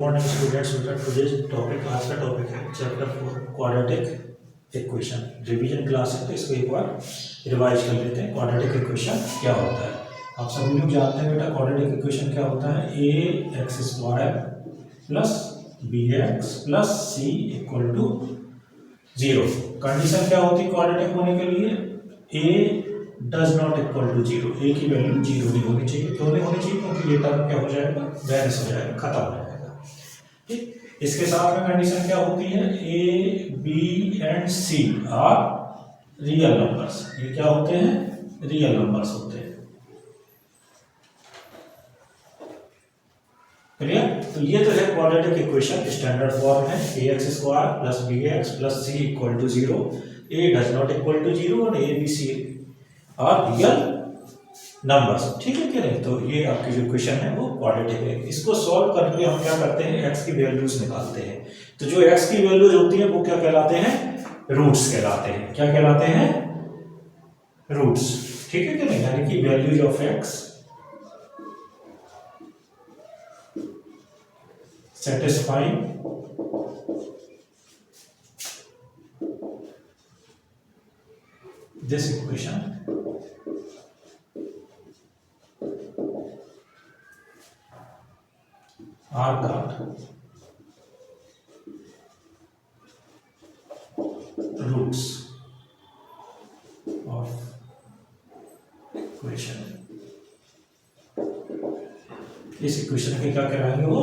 Morning students, today's topic आज का topic है chapter 4 quadratic equation. Revision class है तो इसको एक बार रिवाइज कर लेते हैं। क्वाड्रेटिक इक्वेशन क्या होता है? आप सभी लोग जानते हैं बेटा, क्वाड्रेटिक इक्वेशन क्या होता है? A X square plus B X plus C equal to 0। Condition क्या होती है क्वाड्रेटिक होने के लिए? A does not equal to 0, A की वैल्यू 0 नहीं होनी चाहिए। क्यों नहीं होनी चाहिए? क्योंकि ये टर्म क्या हो जाएगा? वैनिश हो जाएगा, खत्म हो जाएगा। इसके साथ में कंडीशन क्या होती है? A B and C are real numbers. ये क्या होते हैं? रियल नंबर्स होते हैं। क्लियर? तो ये तो है क्वाड्रेटिक इक्वेशन। स्टैंडर्ड फॉर्म है A X square plus B X plus C equal to 0, A does not equal to 0 और A B C are real numbers. ठीक है कि नहीं? तो ये आपकी जो क्वेश्चन है वो क्वाड्रेटिक है। इसको सॉल्व करके हम क्या करते हैं? एक्स की वैल्यूज निकालते हैं। तो जो एक्स की वैल्यूज होती है वो क्या कहलाते हैं? रूट्स कहलाते हैं। क्या कहलाते हैं? रूट्स। ठीक है कि नहीं? यानी कि values of x satisfying this equation are called roots of equation। इस इक्वेशन के क्या कहलाएंगे? वो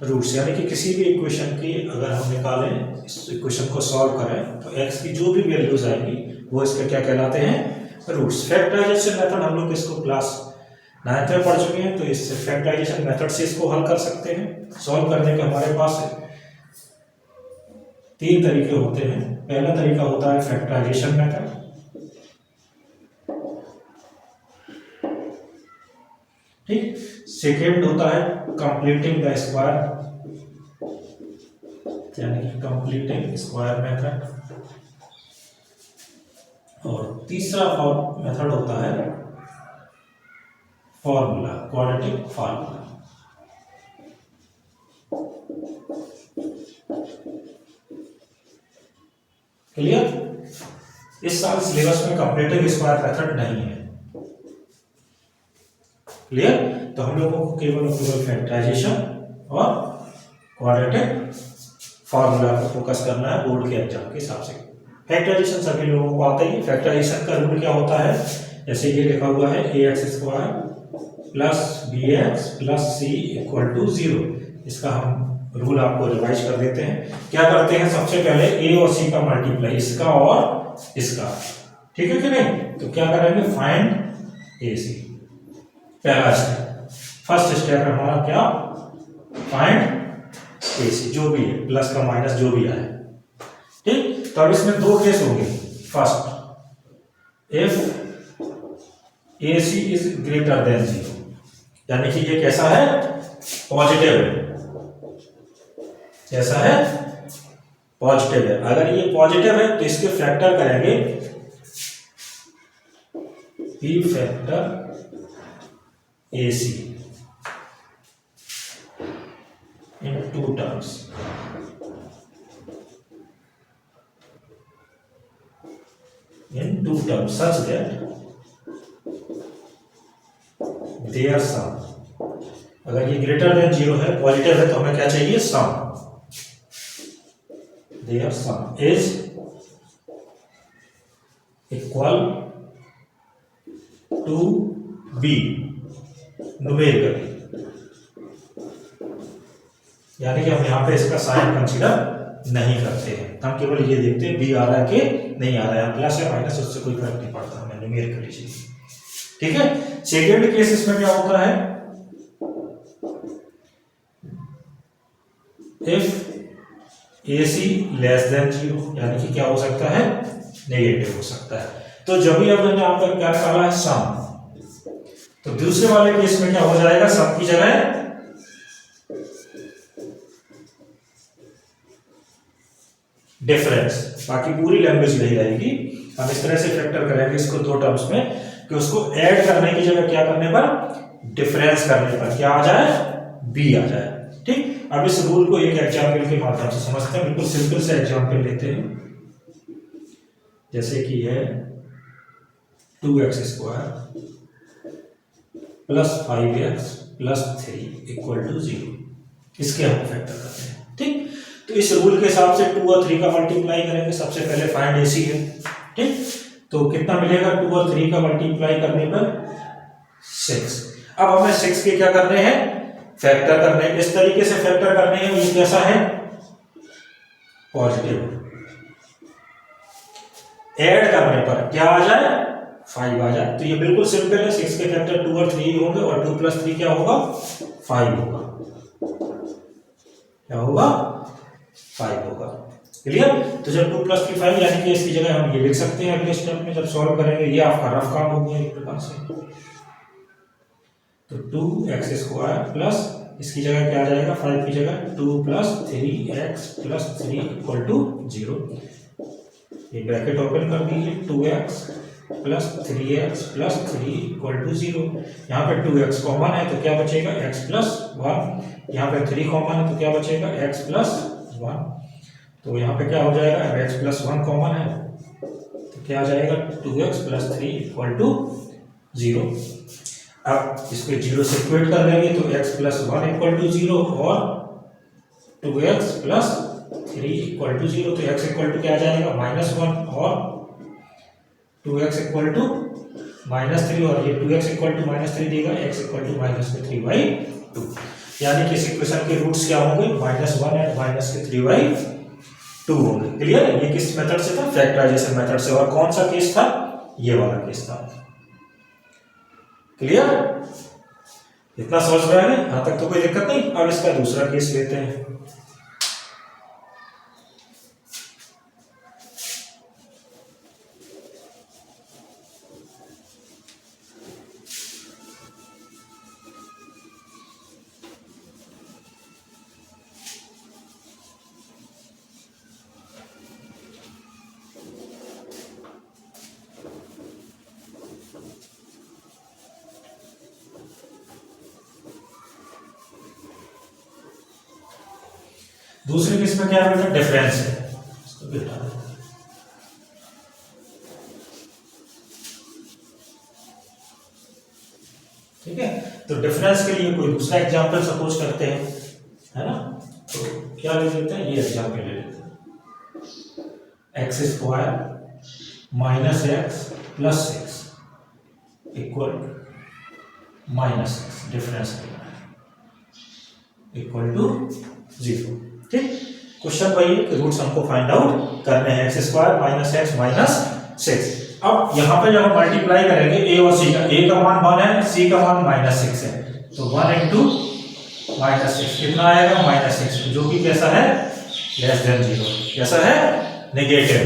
रूट्स। यानी कि किसी भी इक्वेशन की अगर हम निकालें, इस इक्वेशन को सॉल्व करें तो एक्स की जो भी वैल्यूज आएंगी वो इसके क्या कहलाते हैं? रूट्स। फैक्टराइजेशन मेथड हम लोग इसको क्लास 9th में पढ़ चुके हैं, तो इस फैक्टराइजेशन मेथड से इसको हल कर सकते हैं। सॉल्व करने के हमारे पास 3 तरीके होते हैं। पहला तरीका होता है फैक्टराइजेशन मेथड, ठीक। सेकेंड होता है कंप्लीटिंग द स्क्वायर, यानी कि कंप्लीटिंग स्क्वायर मेथड। और तीसरा मेथड होता है फॉर्मूला, क्वाड्रेटिक फॉर्मूला। क्लियर? इस साल सिलेबस में कंप्लीटिंग स्क्वायर मेथड नहीं है। क्लियर? तो हम लोगों को केवल फैक्टराइजेशन और क्वाड्रेटिक फॉर्मूला पर फोकस करना है बोर्ड के एग्जाम के हिसाब से। फैक्टराइजेशन सभी लोगों को आता है। फैक्टराइजेशन का रूल क्या होता है? जैसे ये लिखा हुआ है A X square plus B X plus C equal to 0। इसका हम रूल आपको रिवाइज कर देते हैं। क्या करते हैं? सबसे पहले ए और सी का मल्टीप्लाई, इसका और इसका। ठीक है कि नहीं? तो क्या करेंगे? फाइंड ए सी। पहला स्टेप, फर्स्ट स्टेप है हमारा क्या? फाइंड ए सी, जो भी है प्लस का माइनस जो भी आए। ठीक। तो अब इसमें 2 केस होंगे। First, if A C is greater than 0, यानी कि ये कैसा है? पॉजिटिव है। कैसा है? पॉजिटिव है। अगर ये पॉजिटिव है तो इसके फैक्टर करेंगे P factor A C in 2 terms। In 2 terms such that their sum, अगर ये ग्रेटर देन 0 है, पॉजिटिव है, तो हमें क्या चाहिए? सम। their sum is equal to b numerically. यानी कि हम यहाँ पे इसका साइन कंसीडर नहीं करते हैं, हम केवल ये देखते हैं बी आ रहा है कि नहीं आ रहा है। प्लस या माइनस उससे कोई फर्क नहीं पड़ता, हमें न्यूमेरिकली चाहिए। ठीक है। सेकेंड केस इसमें क्या होता है? If A C less than 0, यानी कि क्या हो सकता है? नेगेटिव हो सकता है। तो जब भी अब मैंने यहाँ पर क्या निकाला है? सम। तो दूसरे वाले केस में क्या हो जाएगा? सम की जगह डिफरेंस। बाकी पूरी लैंग्वेज नहीं रहेगी। हम इस तरह से फैक्टर करेंगे इसको 2 टर्म्स में कि उसको ऐड करने की जगह क्या करने पर? डिफरेंस करने पर क्या आ जाए? बी आ जाए। ठीक। अब इस रूल को एक एग्जाम्पल के माध्यम से समझते हैं, बिल्कुल सिंपल से एग्जाम्पल लेते हैं। जैसे कि है 2x² plus 5x plus 3 equal to 0। इसके हम फैक्टर करते हैं, ठीक। तो इस रूल के हिसाब से 2 और 3 का मल्टीप्लाई करेंगे। सबसे पहले फाइंड AC है, ठीक। तो कितना मिलेगा, 2 और 3 का मल्टीप्लाई करने पर 6। अब हमें 6 के क्या करने हैं, फैक्टर करने हैं। इस तरीके से फैक्टर करने हैं। ये कैसा है, पॉजिटिव। ऐड करने पर क्या आ जाए, 5 आ जाए। तो ये बिल्कुल सिंपल है। 6 के फैक्टर 2 और 3 होंगे और 2 प्लस 3 क्या होगा, 5 होगा। क्या होगा, 5 होगा। क्लियर। तो जब 2 प्लस 3 5, यानी कि इसकी जगह हम ये लिख सकते हैं अगले स्टेप में जब सॉल्व करेंगे। ये आपका रफ काम हो गया एक प्रकार से। तो 2x² प्लस इसकी जगह क्या आ जाएगा, 5 की जगह 2 plus 3x plus 3 equal to 0। ये ब्रैकेट ओपन कर दीजिए। 2x plus 3x plus 3 equal to 0। यहाँ पे 2x कॉमन है तो क्या बचेगा, x प्लस 1। यहाँ पे 3 कॉमन है तो क्या बचेगा, x प्लस 1। तो यहाँ पे क्या हो जाएगा, अब x प्लस 1 कॉमन है तो क्या आ जाएगा, 2x प्लस 3 इक्वल टू 0। अब इसको 0 से इक्वेट कर लेंगे तो x प्लस 1 इक्वल टू 0 और 2x प्लस 3 इक्वल टू 0। तो x इक्वल टू क्या आ जाएगा, -1 और 2x इक्वल टू -3 और ये 2x इक्वल टू -3 देगा, x इक्वल टू -3/2। यानी कि इस इक्वेशन के रूट्स क्या होंगे, -1 एंड -3/2 होंगे। क्लियर। ये किस मेथड से था, फैक्टराइजेशन मेथड से। और कौन सा केस था, ये वाला केस था। क्लियर। इतना समझ में आया, यहां तक तो कोई दिक्कत नहीं। अब इसका दूसरा केस लेते हैं। दूसरे केस में क्या है बेटा, डिफरेंस है। इसको भी हटा दें। ठीक है। तो डिफरेंस के लिए कोई दूसरा एग्जांपल सपोज करते हैं, है ना। तो क्या ले लेते हैं, ये एग्जांपल ले लेते हैं। x² minus x plus 6 equal -6, difference equal to 0। ठीक। क्वेश्चन वही है कि रूट्स हमको फाइंड आउट करने हैं, x² माइनस x माइनस 6। अब यहाँ पे जब हम मल्टीप्लाई करेंगे a और c का, a का मान 1 है, c का मान -6 है। तो 1 इंटू -6 कितना आएगा, -6, जो कि कैसा है, लेस देन 0। कैसा है, नेगेटिव।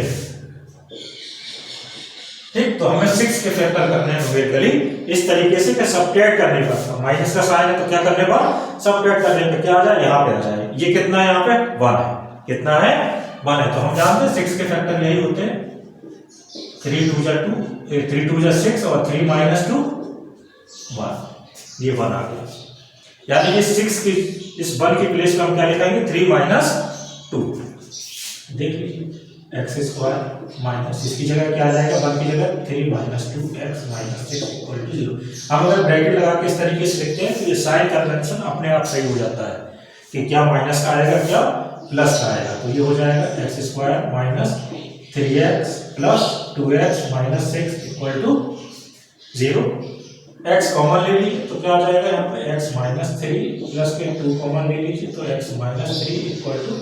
ठीक। तो हमें 6 के फैक्टर करने हैं न्यूमेरिकली इस तरीके से कि सबट्रैक्ट करने पर, माइनस का साइन है तो क्या करने पर, सबट्रैक्ट करने पे क्या आ जाए, यहाँ पे आ जाए। ये कितना है, यहाँ पे 1 है। कितना है, 1 है। तो हम जानते हैं 6 के फैक्टर यही होते हैं, 3 2 जा 2, 3 2 जा 6 और 3 माइनस 2 1। ये 1 आ गया। यानी कि 6 की इस 1 की प्लेस में हम क्या लिखेंगे, 3 माइनस 2। देख लीजिए, x² माइनस इसकी जगह क्या आ जाएगा, 1 की जगह 3 minus 2x minus 6 equal to 0। हम अगर ब्रैकेट लगा के इस तरीके से लिखते हैं तो ये साइन कन्वेंशन अपने आप सही हो जाता है कि क्या माइनस का आएगा, क्या प्लस का आएगा। तो ये हो जाएगा x² minus 3x plus 2x minus 6 equal to 0। x common ले लीजिए तो क्या आ जाएगा, यहाँ पे x माइनस 3 प्लस के 2 कॉमन ले लीजिए तो x माइनस 3 इक्वल टू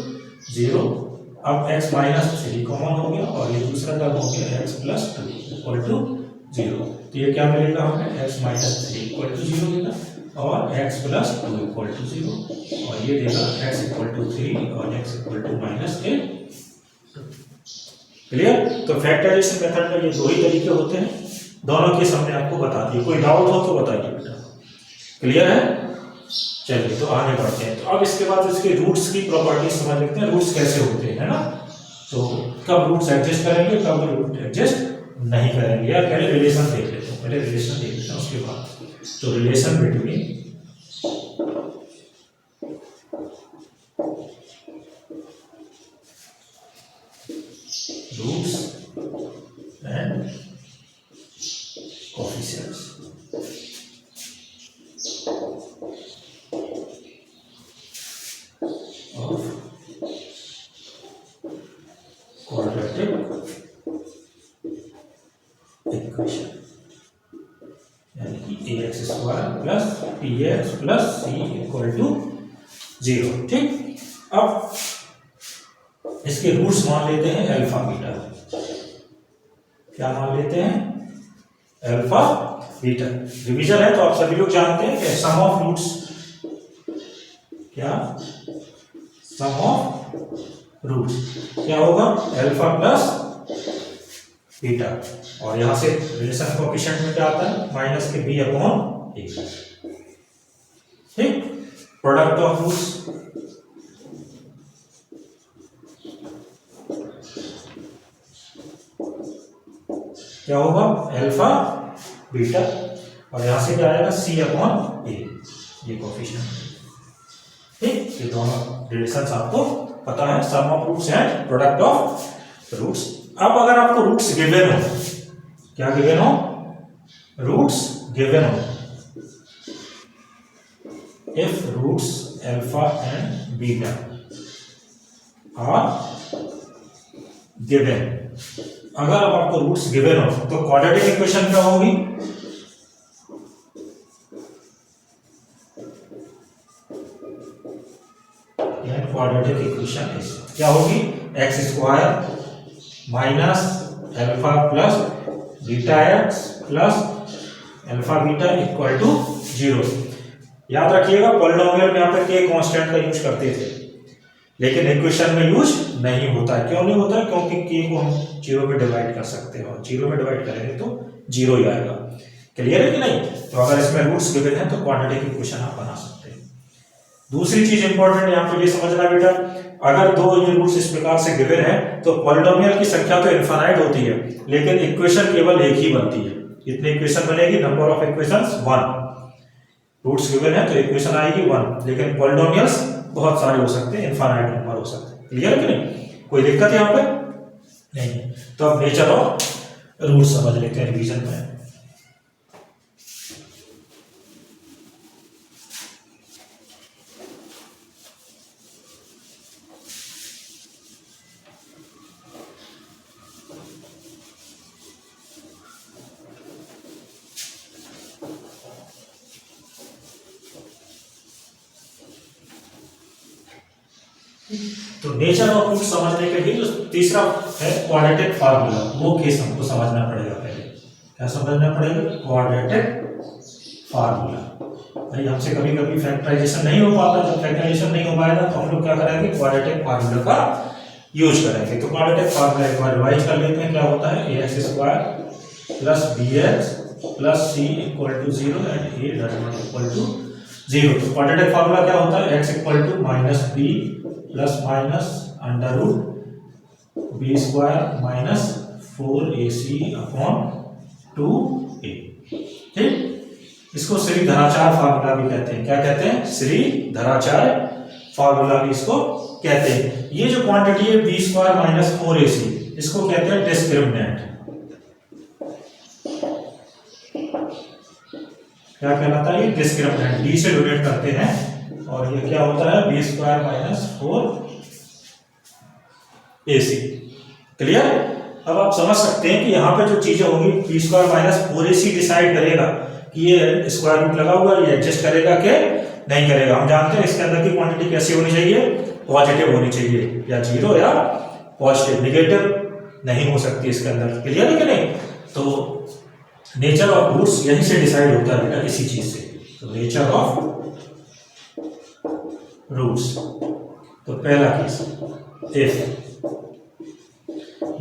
0। अब x माइनस 3 कॉमन हो गया और ये दूसरा टर्म हो गया x प्लस 2 इक्वल टू 0। तो ये क्या मिलेगा हमें, x माइनस 3 इक्वल टू 0 देगा और x प्लस 2 इक्वल टू 0 और ये देगा x इक्वल टू 3 और x इक्वल टू -2। क्लियर। तो फैक्टराइजेशन मेथड में ये दो ही तरीके होते हैं, दोनों के सामने आपको बता दिए। कोई डाउट हो तो बताइए बेटा। क्लियर है। चलिए तो आगे बढ़ते हैं। तो अब इसके बाद इसके रूट्स की प्रॉपर्टी समझ लेते हैं, रूट्स कैसे होते हैं, है ना। तो कब रूट्स एडजस्ट करेंगे, कब रूट एडजस्ट नहीं करेंगे। यार पहले रिलेशन देख लेते हैं, पहले रिलेशन देख लेते हैं उसके बाद। तो relation between roots and coefficients of quadratic equation, यानी कि ax square plus px plus c equal to 0। ठीक, अब इसके रूट्स मान लेते हैं अल्फा बीटा। क्या मान लेते हैं? Alpha beta. डिवीजन है तो आप सभी लोग जानते हैं कि सम ऑफ रूट्स, क्या सम ऑफ रूट्स क्या होगा? अल्फा प्लस बीटा, और यहां से रिलेशन कोएफिशिएंट में क्या आता है? माइनस के b अपॉन a। ठीक, प्रोडक्ट ऑफ रूट्स क्या होगा? अल्फा बीटा, और यहां से क्या आएगा? c अपॉन a, ये कोएफिशिएंट। ठीक, ये दोनों रिलेशंस आपको पता है, sum of roots and product of roots. अब अगर आपको रूट्स गिवन हो, क्या गिवन हो? रूट्स गिवन हो, if roots alpha and beta are given, अगर अब आपको रूट्स गिवन हो तो क्वाड्रेटिक इक्वेशन क्या होगी? क्वाड्रेटिक इक्वेशन इज क्या होगी? X square minus alpha plus beta x plus alpha beta equal to 0। याद रखिएगा पॉलिनोमियल में यहाँ पे के कांस्टेंट का यूज करते थे, लेकिन इक्वेशन में यूज नहीं होता है। क्यों नहीं होता है? क्योंकि के को हम 0 में डिवाइड कर सकते हैं, और 0 में डिवाइड करेंगे तो 0 ही आएगा। क्लियर है कि नहीं? तो अगर इसमें रूट्स गिवन है तो क्वाड्रेटिक इक्वेशन आप बना सकते हैं। दूसरी चीज इंपॉर्टेंट यहाँ पे ये समझना बेटा, अगर दो ये रूट्स इस प्रकार से गिवन है तो पॉलिनोमियल की संख्या तो इनफाइनाइट होती है, लेकिन इक्वेशन केवल एक ही बनती है। कितनी इक्वेशन बनेगी? Number of equations 1। Roots given है तो इक्वेशन आएगी 1, लेकिन पॉलिनोमियल्स बहुत सारे हो सकते हैं, इनफाइनाइट नंबर हो सकते हैं। क्लियर है कि नहीं? कोई दिक्कत यहाँ पे नहीं। तो अब नेचर ऑफ रूट समझ लेते हैं रिवीजन में। तो नेचर ऑफ रूट समझने के लिए जो तीसरा है क्वाड्रेटिक फार्मूला, वो केस हमको समझना पड़ेगा पहले। क्या समझना पड़ेगा? Quadratic formula. भाई हमसे कभी कभी फैक्टराइजेशन नहीं हो पाता, जब फैक्टराइजेशन नहीं हो पाएगा तो हम लोग क्या करेंगे? क्वाड्रेटिक फार्मूला का यूज करेंगे। तो क्वाड्रेटिक फार्मूला एक बार रिवाइज कर लेते हैं। क्या होता है? ax square plus bx plus c equal to 0 and a does not equal to 0। तो क्वाड्रेटिक फार्मूला क्या होता है? x equal to minus b plus minus under root b square minus 4ac upon 2a। ठीक, इसको Shridharacharya formula भी कहते हैं। क्या कहते हैं? श्रीधराचार्य फार्मूला भी इसको कहते हैं। ये जो क्वांटिटी है बी स्क्वायर माइनस 4ac, इसको कहते हैं डिस्क्रिमिनेंट। क्या कहलाता है? ये डिस्क्रिमिनेंट, डी से डोनेट करते हैं, और ये क्या होता है? B square minus 4ac। Clear? अब आप समझ सकते हैं कि यहाँ पे जो चीजें होंगी, B square minus 4ac decide करेगा कि ये स्क्वायर रूट लगा हुआ, ये एडजस्ट करेगा कि नहीं करेगा। हम जानते हैं इसके अंदर की क्वांटिटी कैसी होनी चाहिए? पॉजिटिव होनी चाहिए, या 0 या पॉजिटिव, निगेटिव नहीं हो सकती इसके अंदर। क्लियर है कि नहीं? तो नेचर ऑफ रूट्स यहीं से डिसाइड होता है बेटा, इसी चीज से। तो नेचर ऑफ रूट्स, तो पहला case, if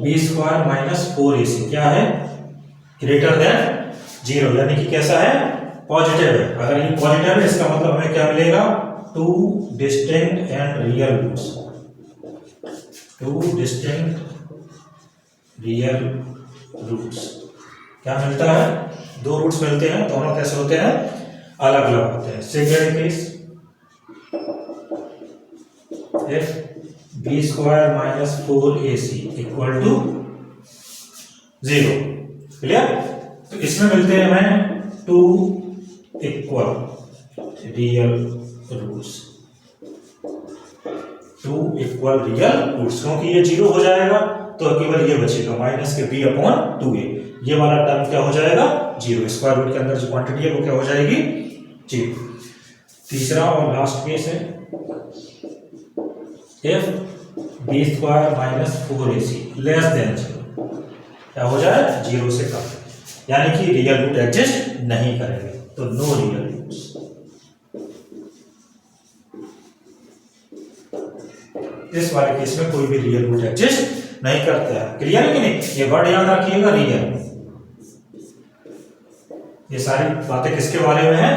b square minus 4ac क्या है? ग्रेटर देन 0, यानी कि कैसा है? पॉजिटिव है। अगर ये पॉजिटिव है इसका मतलब हमें क्या मिलेगा? 2 distinct and real roots. 2 distinct real roots क्या मिलता है? 2 रूट्स मिलते हैं, दोनों कैसे होते हैं? अलग अलग होते हैं। Second case, if b square minus 4ac equal to 0। Clear? तो इसमें मिलते हैं हमें 2 equal real roots, 2 equal real roots, क्योंकि ये 0 हो जाएगा तो केवल ये बचेगा माइनस के b/2a, ये वाला टर्म क्या हो जाएगा 0, स्क्वायर रूट के अंदर जो क्वांटिटी है वो क्या हो जाएगी 0। तीसरा और लास्ट केस है if b² - 4ac less than 0, क्या हो जाए 0 से कम, यानी कि रियल रूट एग्जिस्ट नहीं करेंगे, तो नो रियल रूट्स। इस वाले केस में कोई भी रियल रूट एग्जिस्ट नहीं करता है। क्लियर है कि नहीं? ये वर्ड याद रखिएगा, रियल। ये सारी बातें किसके बारे में है?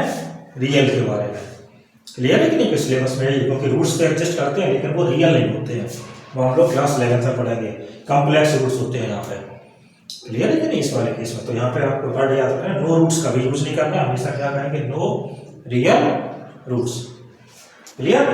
रियल के बारे में। क्लियर है कि नहीं? सिलेबस में, क्योंकि रूट्स तो एग्जिस्ट करते हैं लेकिन वो रियल नहीं होते हैं, वो हम लोग क्लास 11 में पढ़ेंगे, कॉम्प्लेक्स रूट्स होते हैं यहाँ पे। क्लियर है कि नहीं? इस वाले केस में तो यहाँ पे आपको वर्ड याद रखना है, नो रूट्स कभी यूज नहीं करना, हमेशा क्या कहेंगे नो रियल रूट्स। क्लियर?